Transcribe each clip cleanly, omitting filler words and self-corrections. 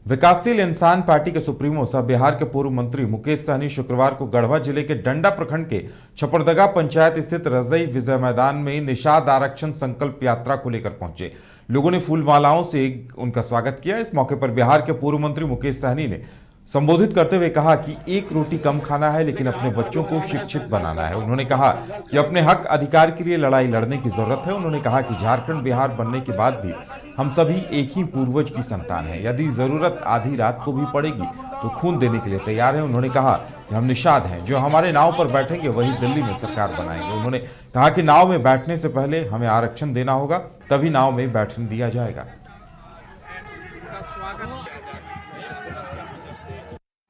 विकासशील इंसान पार्टी के सुप्रीमो सह बिहार के पूर्व मंत्री मुकेश सहनी शुक्रवार को गढ़वा जिले के डंडा प्रखंड के छपरदगा पंचायत स्थित रजई विजय मैदान में निषाद आरक्षण संकल्प यात्रा को लेकर पहुंचे। लोगों ने फूल मालाओं से उनका स्वागत किया। इस मौके पर बिहार के पूर्व मंत्री मुकेश सहनी ने संबोधित करते हुए कहा कि एक रोटी कम खाना है, लेकिन अपने बच्चों को शिक्षित बनाना है। उन्होंने कहा कि अपने हक अधिकार के लिए लड़ाई लड़ने की जरूरत है। उन्होंने कहा कि झारखंड बिहार बनने के बाद भी हम सभी एक ही पूर्वज की संतान हैं। यदि जरूरत आधी रात को भी पड़ेगी तो खून देने के लिए तैयार हैं। उन्होंने कहा कि हम निषाद हैं, जो हमारे नाव पर बैठेंगे वही दिल्ली में सरकार बनाएंगे। उन्होंने कहा कि नाव में बैठने से पहले हमें आरक्षण देना होगा, तभी नाव में बैठने दिया जाएगा।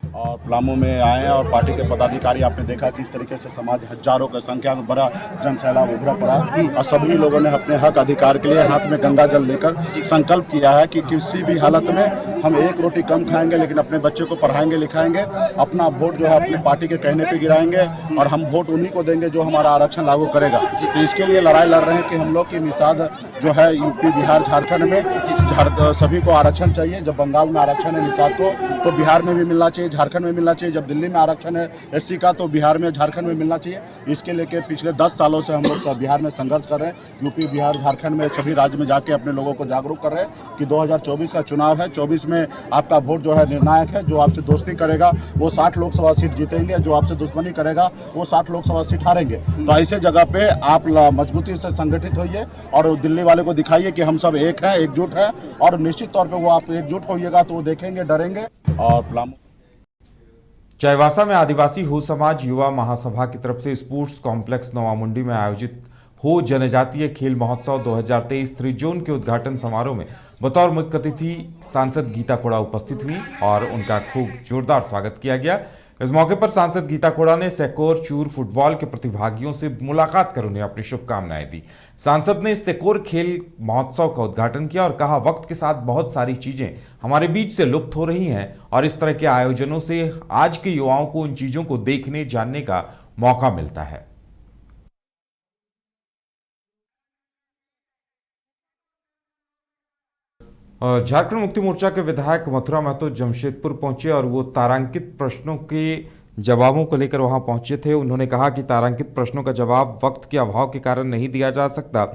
और पलामू में आए हैं और पार्टी के पदाधिकारी आपने देखा कि इस तरीके से समाज हजारों की संख्या में बड़ा जनसैलाब उभरा पड़ा और सभी लोगों ने अपने हक अधिकार के लिए हाथ में गंगा जल लेकर संकल्प किया है कि किसी भी हालत में हम एक रोटी कम खाएंगे, लेकिन अपने बच्चों को पढ़ाएंगे लिखाएंगे। अपना वोट जो है अपनी पार्टी के कहने पर गिराएंगे और हम वोट उन्हीं को देंगे जो हमारा आरक्षण लागू करेगा। तो इसके लिए लड़ाई लड़ रहे हैं कि हम लोग की निषाद जो है यूपी बिहार झारखंड में सभी को आरक्षण चाहिए। जब बंगाल में आरक्षण है निषाद को, तो बिहार में भी मिलना चाहिए, झारखंड में मिलना चाहिए। जब दिल्ली में आरक्षण है एससी का, तो बिहार में झारखंड में मिलना चाहिए। इसके लेके पिछले 10 सालों से हम लोग बिहार में संघर्ष कर रहे हैं। यूपी बिहार झारखंड में सभी राज्य में जाके अपने लोगों को जागरूक कर रहे हैं कि 2024 का चुनाव है। 24 में आपका वोट जो है निर्णायक है। जो आपसे दोस्ती करेगा वो 60 लोकसभा सीट जीतेंगे, जो आपसे दुश्मनी करेगा वो 60 लोकसभा सीट हारेंगे। तो ऐसे जगह पे आप मजबूती से संगठित होइए और दिल्ली वाले को दिखाइए कि हम सब एक हैं, एकजुट है। और निश्चित तौर पर वो आप एकजुट होइएगा तो वो देखेंगे, डरेंगे। और चाईबासा में आदिवासी हो समाज युवा महासभा की तरफ से स्पोर्ट्स कॉम्प्लेक्स नवामुंडी में आयोजित हो जनजातीय खेल महोत्सव 2023 3 जोन के उद्घाटन समारोह में बतौर मुख्य अतिथि सांसद गीता कोड़ा उपस्थित हुई और उनका खूब जोरदार स्वागत किया गया। इस मौके पर सांसद गीता कोड़ा ने सेकोर चूर फुटबॉल के प्रतिभागियों से मुलाकात कर उन्हें अपनी शुभकामनाएं दी। सांसद ने सेकोर खेल महोत्सव का उद्घाटन किया और कहा, वक्त के साथ बहुत सारी चीजें हमारे बीच से लुप्त हो रही हैं और इस तरह के आयोजनों से आज के युवाओं को उन चीजों को देखने जानने का मौका मिलता है। झारखंड मुक्ति मोर्चा के विधायक मथुरा महतो जमशेदपुर पहुंचे और वो तारांकित प्रश्नों के जवाबों को लेकर वहां पहुंचे थे। उन्होंने कहा कि तारांकित प्रश्नों का जवाब वक्त के अभाव के कारण नहीं दिया जा सकता।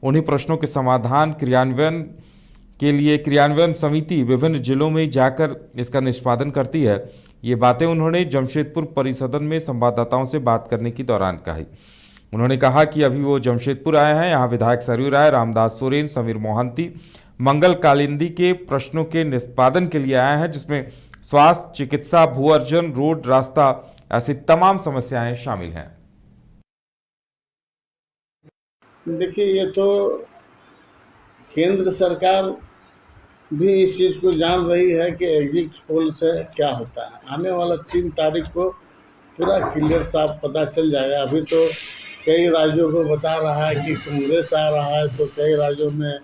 उन्हीं प्रश्नों के समाधान क्रियान्वयन के लिए क्रियान्वयन समिति विभिन्न जिलों में जाकर इसका निष्पादन करती है। ये बातें उन्होंने जमशेदपुर परिसदन में संवाददाताओं से बात करने के दौरान कही। उन्होंने कहा कि अभी वो जमशेदपुर आए हैं। यहाँ विधायक सरयू राय, रामदास सोरेन, समीर मोहंती, मंगल कालिंदी के प्रश्नों के निष्पादन के लिए आए हैं, जिसमें स्वास्थ्य, चिकित्सा, भू अर्जन, रोड, रास्ता, ऐसी तमाम समस्याएं शामिल हैं। देखिए, ये तो केंद्र सरकार भी इस चीज़ को जान रही है कि एग्जिट पोल से क्या होता है। आने वाला 3 तारीख को पूरा क्लियर साफ पता चल जाएगा। अभी तो कई राज्यों को बता रहा है कि कांग्रेस आ रहा है, तो कई राज्यों में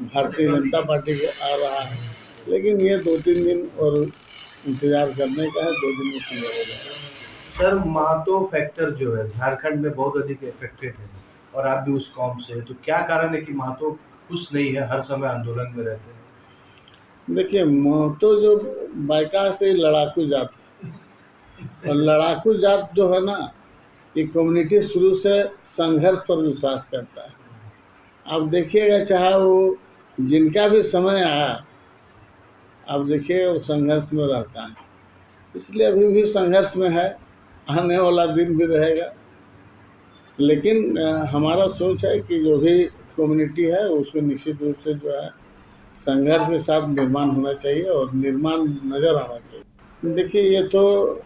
भारतीय जनता पार्टी आ रहा है। लेकिन ये 2-3 दिन और इंतजार करने का है, 2 दिन में क्लियर हो जाएगा। सर, महतो फैक्टर जो है झारखंड में बहुत अधिक इफेक्टेड है और आप भी उस कौम से, तो क्या कारण है कि महतो खुश नहीं है, हर समय आंदोलन में रहते हैं? देखिए, महतो जो बाइका से लड़ाकू जात है, और लड़ाकू जात जो है ना, ये कम्युनिटी शुरू से संघर्ष पर विश्वास करता है। आप देखिएगा, चाहे वो जिनका भी समय आया, आप देखिए वो संघर्ष में रहता है। इसलिए अभी भी संघर्ष में है, आने वाला दिन भी रहेगा। लेकिन हमारा सोच है कि जो भी कम्युनिटी है उसको निश्चित रूप से जो है संघर्ष के साथ निर्माण होना चाहिए और निर्माण नज़र आना चाहिए। देखिए, ये तो